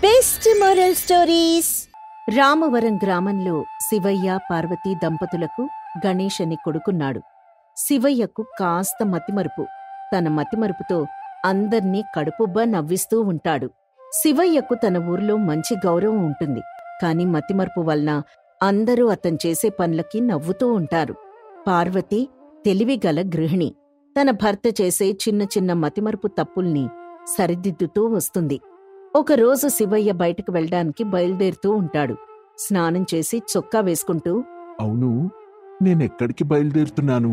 Best moral stories. Ramavaram గ్రామంలో శివయ్య పార్వతీ దంపతులకు గణేష్ అని కొడుకున్నాడు. శివయ్యకు కాస్త మతిమరుపు. తన మతిమరుపుతో అందర్నీ కడుపుబ్బా నవ్విస్తూ ఉంటాడు. శివయ్యకు తన ఊర్లో మంచి గౌరవం ఉంటుంది. కాని మతిమరుపు వలన అందరూ అతను చేసే పనులకి నవ్వుతూ ఉంటారు. పార్వతి తెలివిగల గృహిణి. తన భర్త చేసే చిన్న చిన్న మతిమరుపు తప్పుల్ని సరిదిద్దుతూ వస్తుంది. ఒకరోజు శివయ్య బయటకు వెళ్లడానికి బయలుదేరుతూ ఉంటాడు. స్నానం చేసి చొక్కా వేసుకుంటూ, అవును, నేనెక్కడికి బయలుదేరుతున్నాను?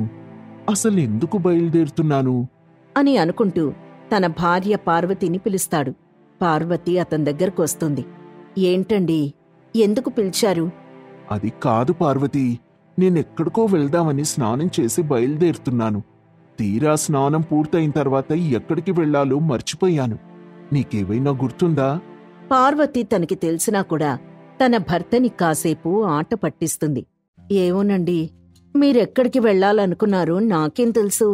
అసలెందుకు బయలుదేరుతున్నాను అని అనుకుంటూ తన భార్య పార్వతిని పిలుస్తాడు. పార్వతి అతని దగ్గరకు వస్తుంది. ఏంటండి, ఎందుకు పిలిచారు? అది కాదు పార్వతీ, నేనెక్కడికో వెళ్దామని స్నానం చేసి బయలుదేరుతున్నాను. తీరా స్నానం పూర్తయిన తర్వాత ఎక్కడికి వెళ్లాలో మర్చిపోయాను. నీకేవైనా గుర్తుందా? పార్వతి తనకి తెలిసినా కూడా తన భర్తని కాసేపు ఆట పట్టిస్తుంది. ఏమోనండి, మీరెక్కడికి వెళ్లాలనుకున్నారో నాకేం తెలుసు.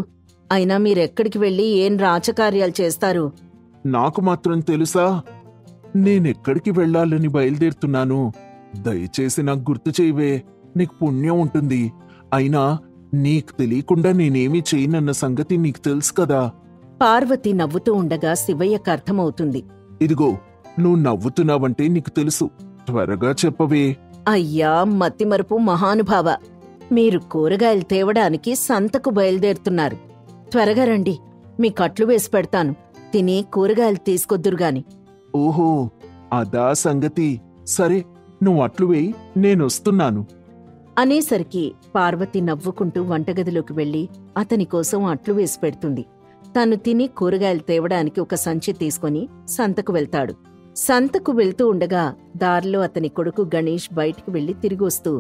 అయినా మీరెక్కడికి వెళ్లి ఏం రాచకార్యాలు చేస్తారు? నాకు మాత్రం తెలుసా? నేనెక్కడికి వెళ్లాలని బయలుదేరుతున్నాను. దయచేసి నాకు గుర్తు చేయవే, నీకు పుణ్యం ఉంటుంది. అయినా నీకు తెలియకుండా నేనేమీ చేయనన్న సంగతి నీకు తెలుసు కదా. పార్వతి నవ్వుతూ ఉండగా శివయ్యకు అర్థమవుతుంది. ఇదిగో, నువ్వు నవ్వుతున్నావంటే నీకు తెలుసు. త్వరగా చెప్పవే. అయ్యా మతిమరుపు మహానుభావ, మీరు కూరగాయలు తేవడానికి సంతకు బయలుదేరుతున్నారు. త్వరగా రండి, మీ కట్లు వేసి పెడతాను. తిని కూరగాయలు తీసుకొద్దురుగాని. ఓహో, అదా సంగతి. సరే, నువ్వు అట్లు వేయి, నేనొస్తున్నాను అనేసరికి పార్వతి నవ్వుకుంటూ వంటగదిలోకి వెళ్లి అతని కోసం అట్లు వేసి పెడుతుంది. తను తిని కూరగాయలు తేవడానికి ఒక సంచి తీసుకుని సంతకు వెళ్తాడు. సంతకు వెళ్తూ ఉండగా దారిలో అతని కొడుకు గణేష్ బయటికి వెళ్లి తిరిగొస్తూ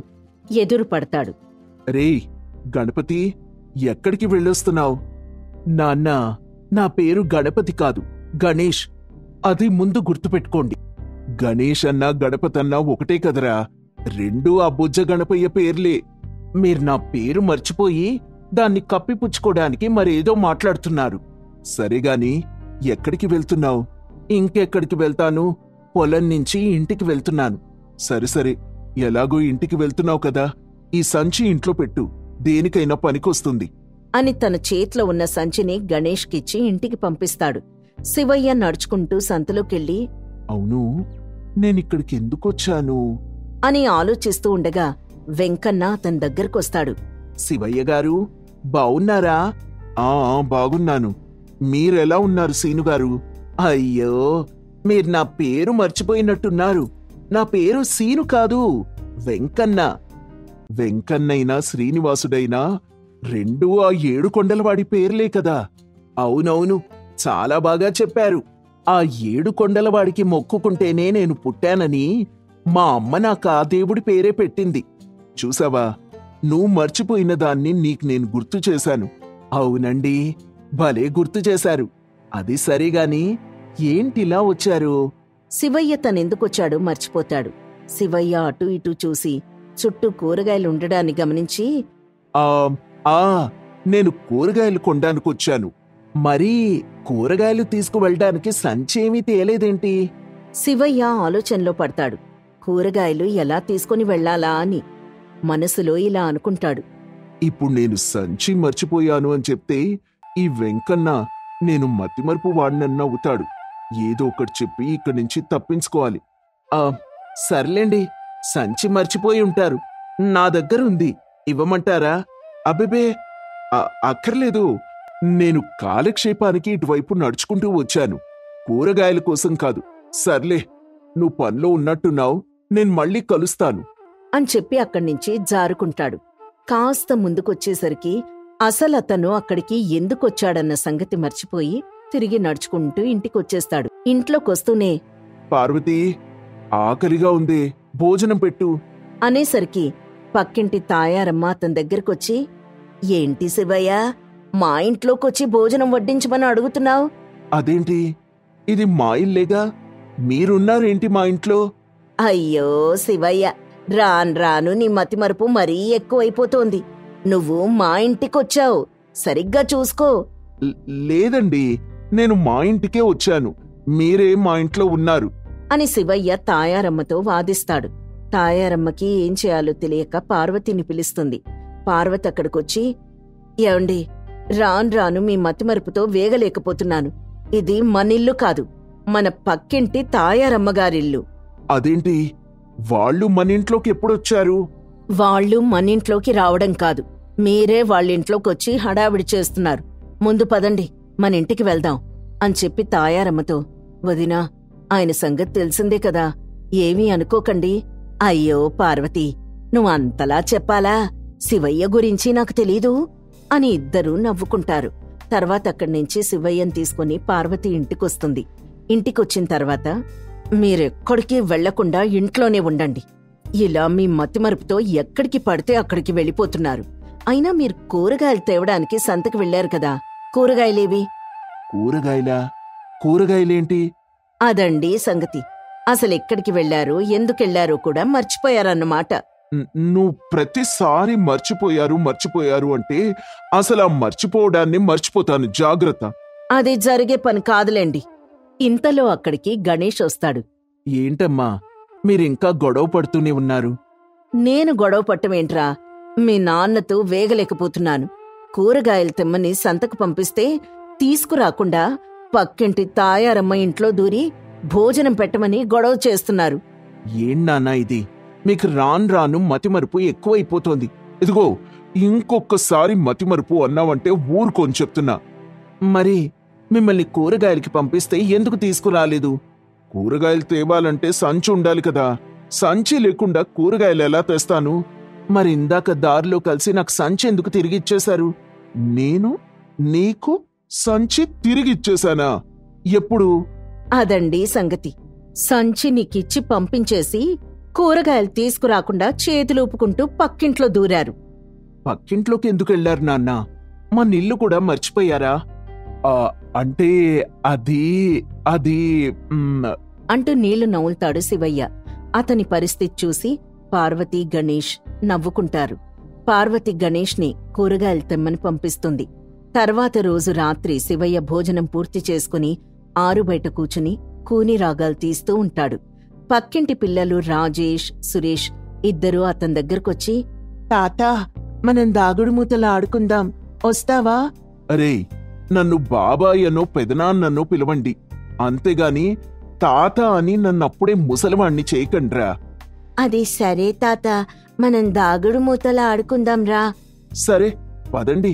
ఎదురు పడతాడు. రేయ్ గణపతి, ఎక్కడికి వెళ్ళొస్తున్నావు? నాన్నా, నా పేరు గణపతి కాదు, గణేష్. అది ముందు గుర్తుపెట్టుకోండి. గణేష్ అన్నా గణపతన్నా ఒకటే కదరా. రెండూ ఆ బుజ్జ గణపయ్య పేర్లే. మీరు నా పేరు మర్చిపోయి దాన్ని కప్పిపుచ్చుకోవడానికి మరేదో మాట్లాడుతున్నారు. సరేగాని, ఎక్కడికి వెళ్తున్నావు? ఇంకెక్కడికి వెళ్తాను? పొలం నుంచి ఇంటికి వెళ్తున్నాను. సరే, ఎలాగో ఇంటికి వెళ్తున్నావు కదా, ఈ సంచి ఇంట్లో పెట్టు, దేనికైనా పనికొస్తుంది అని తన చేతిలో ఉన్న సంచిని గణేష్కిచ్చి ఇంటికి పంపిస్తాడు. శివయ్య నడుచుకుంటూ సంతలోకెళ్ళి, అవును, నేనిక్కడికి ఎందుకొచ్చాను అని ఆలోచిస్తూ ఉండగా వెంకన్న అతని దగ్గరకొస్తాడు. శివయ్య గారు, బావున్నారా? బాగున్నాను. మీరెలా ఉన్నారు సీనుగారు? అయ్యో, మీరు నా పేరు మర్చిపోయినట్టున్నారు. నా పేరు సీను కాదు, వెంకన్న. వెంకన్నైనా శ్రీనివాసుడైనా రెండూ ఆ 7 కొండలవాడి పేర్లే కదా. అవునవును, చాలా బాగా చెప్పారు. ఆ 7 కొండలవాడికి మొక్కుకుంటేనే నేను పుట్టానని మా అమ్మ నాకు ఆ దేవుడి పేరే పెట్టింది. చూసావా, నువ్వు మర్చిపోయిన దాన్ని నీకు నేను గుర్తు చేశాను. అవునండి, భలే గుర్తు చేశారు. అది సరేగాని, ఏంటిలా వచ్చారు? శివయ్య తనెందుకొచ్చాడో మర్చిపోతాడు. శివయ్య అటూ ఇటూ చూసి చుట్టూ కూరగాయలుండడాన్ని గమనించి, నేను కూరగాయలు కొనడానికొచ్చాను. మరీ కూరగాయలు తీసుకువెళ్ళడానికి సంచేమీ తేలేదేంటి? శివయ్య ఆలోచనలో పడతాడు. కూరగాయలు ఎలా తీసుకుని వెళ్లాలా అని మనసులో ఇలా అనుకుంటాడు. ఇప్పుడు నేను సంచి మర్చిపోయాను అని చెప్తే ఈ వెంకన్న నేను మతిమరుపు వాడినన్నవుతాడు. ఏదో ఒకటి చెప్పి ఇక్కడి నుంచి తప్పించుకోవాలి. సర్లేండి, సంచి మర్చిపోయి ఉంటారు. నా దగ్గరుంది, ఇవ్వమంటారా? అబ్బెబే, అక్కర్లేదు. నేను కాలక్షేపానికి ఇటువైపు నడుచుకుంటూ వచ్చాను, కూరగాయల కోసం కాదు. సర్లే, నువ్వు పనిలో ఉన్నట్టున్నావు, నేను మళ్ళీ కలుస్తాను అని చెప్పి అక్కడ్నించి జారుకుంటాడు. కాస్త ముందుకొచ్చేసరికి అసలతను అక్కడికి ఎందుకొచ్చాడన్న సంగతి మర్చిపోయి తిరిగి నడుచుకుంటూ ఇంటికొచ్చేస్తాడు. ఇంట్లోకొస్తూనే, పార్వతీ, ఆకలిగా ఉంది, భోజనం పెట్టు అనేసరికి పక్కింటి తాయారమ్మ అతని దగ్గరకొచ్చి, ఏంటి శివయ్య, మా ఇంట్లోకొచ్చి భోజనం వడ్డించమని అడుగుతున్నావు? అదేంటి, ఇది మా ఇల్లేగా, మీరున్నారేంటి మా ఇంట్లో? అయ్యో శివయ్య, రాను నీ మతిమరుపు మరీ ఎక్కువైపోతోంది. నువ్వు మా ఇంటికొచ్చావు, సరిగ్గా చూసుకో. లేదండి, నేను మా ఇంటికే వచ్చాను. మీరే మా ఇంట్లో ఉన్నారు. అని శివయ్య తాయారమ్మతో వాదిస్తాడు. తాయారమ్మకి ఏం చేయాలో తెలియక పార్వతిని పిలుస్తుంది. పార్వతి అక్కడికొచ్చి, ఏవండి, రాను రాను మీ మతిమరుపుతో వేగలేకపోతున్నాను. ఇది మనిల్లు కాదు, మన పక్కింటి తాయారమ్మగారిల్లు. అదేంటి, వాళ్ళు మన ఇంట్లోకి ఎప్పుడొచ్చారు? వాళ్ళు మనింట్లోకి రావడం కాదు, మీరే వాళ్ళింట్లోకొచ్చి హడావిడి చేస్తున్నారు. ముందు పదండి, మన ఇంటికి వెళ్దాం అని చెప్పి తాయారమ్మతో, వదినా, ఆయన సంగతి తెలిసిందే కదా, ఏమీ అనుకోకండి. అయ్యో పార్వతి, నువ్వు అంతలా చెప్పాలా? శివయ్య గురించి నాకు తెలీదు అని ఇద్దరూ నవ్వుకుంటారు. తర్వాత అక్కడ్నుంచి శివయ్యని తీసుకుని పార్వతి ఇంటికొస్తుంది. ఇంటికొచ్చిన తర్వాత, మీరెక్కడికి వెళ్లకుండా ఇంట్లోనే ఉండండి. ఇలా మీ మతిమరుపుతో ఎక్కడికి పడితే అక్కడికి వెళ్ళిపోతున్నారు. అయినా మీరు కూరగాయలు తేవడానికి సంతకి వెళ్లారు కదా, కూరగాయలేవి? కూరగాయలా? కూరగాయలేంటి? అదండి సంగతి. అసలెక్కడికి వెళ్లారో ఎందుకెళ్లారో కూడా మర్చిపోయారన్నమాట. నువ్వు ప్రతిసారి మర్చిపోయారు అంటే అసలు ఆ మర్చిపోవడాన్ని మర్చిపోతాను, జాగ్రత్త. అది జరిగే పని కాదులేండి. ఇంతలో అక్కడికి గణేష్ వస్తాడు. ఏంటమ్మా, మీరింకా గొడవ పడుతూనే ఉన్నారు? నేను గొడవ పట్టమేంట్రా, మీ నాన్నతో వేగలేకపోతున్నాను. కూరగాయలు తెమ్మని సంతకు పంపిస్తే తీసుకురాకుండా పక్కింటి తాయారమ్మ ఇంట్లో దూరి భోజనం పెట్టమని గొడవ చేస్తున్నారు. ఏంటన్నా ఇది? మీకు రాను రాను మతిమరుపు ఎక్కువైపోతోంది. ఇదిగో, ఇంకొకసారి మతిమరుపు అన్నావంటే ఊరుకోని చెప్తున్నా. మరి మిమ్మల్ని కూరగాయలకి పంపిస్తే ఎందుకు తీసుకురాలేదు? కూరగాయలు తేవాలంటే సంచి ఉండాలి కదా, సంచి లేకుండా కూరగాయలు ఎలా తెస్తాను? మరి ఇందాక దారిలో కలిసి నాకు సంచి ఎందుకు తిరిగిచ్చేశారు? నేను నీకు సంచి తిరిగిచ్చేశానా? ఎప్పుడు? అదండి సంగతి. సంచి నీకిచ్చి పంపించేసి కూరగాయలు తీసుకురాకుండా చేతులూపుకుంటూ పక్కింట్లో దూరారు. పక్కింట్లోకి ఎందుకెళ్లారు నాన్నా? మా నిల్లు కూడా మర్చిపోయారా? అంటే అది అది అంటూ నీళ్లు నవ్వుతాడు శివయ్య. అతని పరిస్థితి చూసి పార్వతి, గణేష్ నవ్వుకుంటారు. పార్వతి గణేష్ని కూరగాయలు తెమ్మని పంపిస్తుంది. తర్వాత రోజు రాత్రి శివయ్య భోజనం పూర్తి చేసుకుని ఆరుబయట కూచుని కూని రాగాలు తీస్తూ ఉంటాడు. పక్కింటి పిల్లలు రాజేష్, సురేష్ ఇద్దరూ అతని దగ్గరకొచ్చి, తాతా, మనం దాగుడుమూతలు ఆడుకుందాం, వస్తావా? అరే, నన్ను బాబాయ్ అనో పెదనాన్ననో పిలవండి, అంతేగాని తాత అని నన్నప్పుడే ముసలివాణ్ణి చేయకండ్రా. అది సరే తాత, మనం దాగుడుమూతలు ఆడుకుందాంరా. సరే పదండి,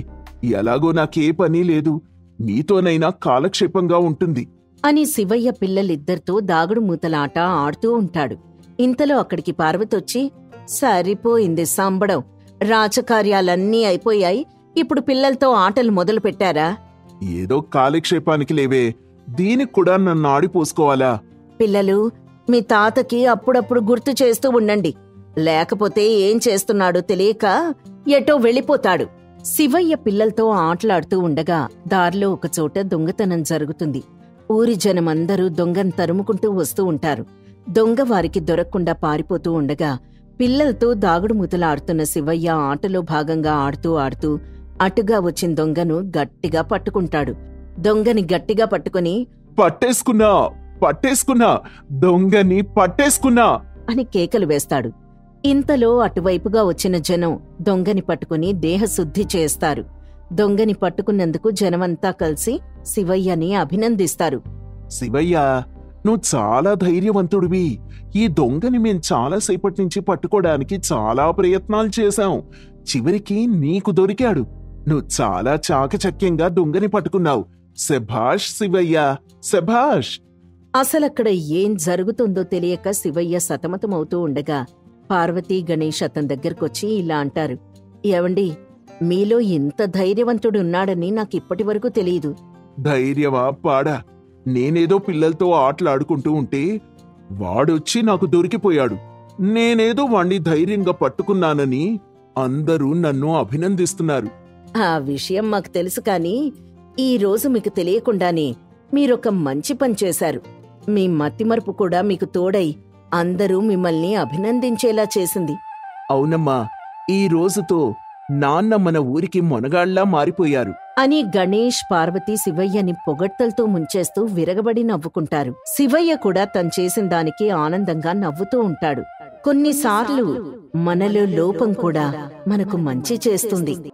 ఎలాగో నాకే పని లేదు, మీతోనైనా కాలక్షేపంగా ఉంటుంది అని శివయ్య పిల్లలిద్దరితో దాగుడుమూతలాట ఆడుతూ ఉంటాడు. ఇంతలో అక్కడికి పార్వతొచ్చి, సరిపోయింది సంబడం, రాజకార్యాలన్నీ అయిపోయాయి, ఇప్పుడు పిల్లలతో ఆటలు మొదలు పెట్టారా? ఏదో కాలక్షేపానికి లేవే, దీనికి కూడా నన్ను ఆడిపోసుకోవాలా? పిల్లలు, మీ తాతకి అప్పుడప్పుడు గుర్తు చేస్తూ ఉండండి, లేకపోతే ఏం చేస్తున్నాడో తెలియక ఎటో వెళ్ళిపోతాడు. శివయ్య పిల్లలతో ఆటలాడుతూ ఉండగా దారిలో ఒకచోట దొంగతనం జరుగుతుంది. ఊరి జనమందరూ దొంగను తరుముకుంటూ వస్తూ ఉంటారు. దొంగ వారికి దొరక్కుండా పారిపోతూ ఉండగా పిల్లలతో దాగుడుమూతలాడుతున్న శివయ్య ఆటలో భాగంగా ఆడుతూ అటుగా వచ్చిన దొంగను గట్టిగా పట్టుకుంటాడు. దొంగని గట్టిగా పట్టుకుని, పట్టేసుకున్నా, దొంగని పట్టేసుకున్నా అని కేకలు వేస్తాడు. ఇంతలో అటువైపుగా వచ్చిన జనం దొంగని పట్టుకుని దేహశుద్ధి చేస్తారు. దొంగని పట్టుకున్నందుకు జనమంతా కలిసి శివయ్యని అభినందిస్తారు. శివయ్య, నువ్వు చాలా ధైర్యవంతుడివి. ఈ దొంగని మేం చాలాసేపటి నుంచి పట్టుకోవడానికి చాలా ప్రయత్నాలు చేశాం. చివరికి నీకు దొరికాడు. నువ్వు చాలా చాకచక్యంగా దొంగని పట్టుకున్నావు. శభాష్ శివయ్య, శభాష్. అసలక్కడ ఏం జరుగుతుందో తెలియక శివయ్య సతమతమవుతూ ఉండగా పార్వతీ, గణేష్ అతని దగ్గరకొచ్చి ఇలా అంటారు. ఏవండి, మీలో ఇంత ధైర్యవంతుడున్నాడని నాకిప్పటివరకు తెలీదు. ధైర్యమా పాడా? నేనేదో పిల్లలతో ఆటలాడుకుంటూ ఉంటే వాడొచ్చి నాకు దొరికిపోయాడు. నేనేదో వాణ్ణి ధైర్యంగా పట్టుకున్నానని అందరూ నన్ను అభినందిస్తున్నారు. ఆ విషయం మాకు తెలుసు కాని ఈ రోజు మీకు తెలియకుండానే మీరొక మంచి పని చేశారు. మీ మతిమరుపు కూడా మీకు తోడై అందరూ మిమ్మల్ని అభినందించేలా చేసింది. అవునమ్మా, ఈ రోజుతో నాన్న మన ఊరికి మొనగాళ్లా మారిపోయారు. అని గణేష్ పార్వతి శివయ్యని పొగడ్తలతో ముంచేస్తూ విరగబడి నవ్వుకుంటారు. శివయ్య కూడా తను చేసిన దానికి ఆనందంగా నవ్వుతూ ఉంటాడు. కొన్నిసార్లు మనలో లోపం కూడా మనకు మంచి చేస్తుంది.